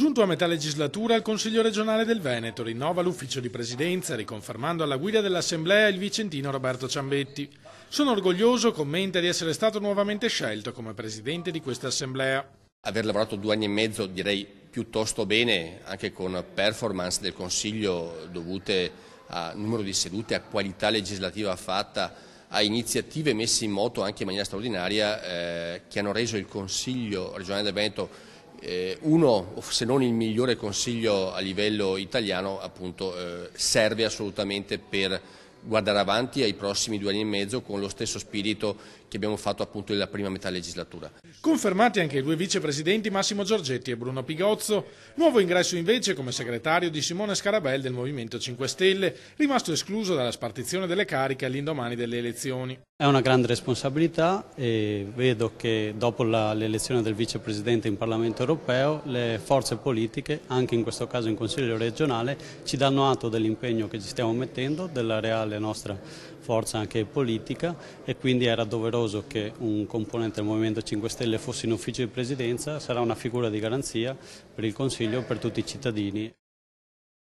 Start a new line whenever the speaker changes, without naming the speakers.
Giunto a metà legislatura, il Consiglio regionale del Veneto rinnova l'ufficio di presidenza, riconfermando alla guida dell'Assemblea il vicentino Roberto Ciambetti. Sono orgoglioso, commenta, di essere stato nuovamente scelto come presidente di questa Assemblea.
Aver lavorato 2 anni e mezzo direi piuttosto bene, anche con performance del Consiglio dovute a numero di sedute, a qualità legislativa fatta, a iniziative messe in moto anche in maniera straordinaria che hanno reso il Consiglio regionale del Veneto uno, se non il migliore consiglio a livello italiano, appunto, serve assolutamente per guardare avanti ai prossimi 2 anni e mezzo con lo stesso spirito che abbiamo fatto appunto nella prima metà legislatura.
Confermati anche i 2 vicepresidenti Massimo Giorgetti e Bruno Pigozzo, nuovo ingresso invece come segretario di Simone Scarabel del Movimento 5 Stelle, rimasto escluso dalla spartizione delle cariche all'indomani delle elezioni.
È una grande responsabilità e vedo che dopo l'elezione del vicepresidente in Parlamento europeo le forze politiche, anche in questo caso in Consiglio regionale, ci danno atto dell'impegno che ci stiamo mettendo, della reale nostra forza anche politica, e quindi era doveroso che un componente del Movimento 5 Stelle fosse in ufficio di presidenza. Sarà una figura di garanzia per il Consiglio e per tutti i cittadini.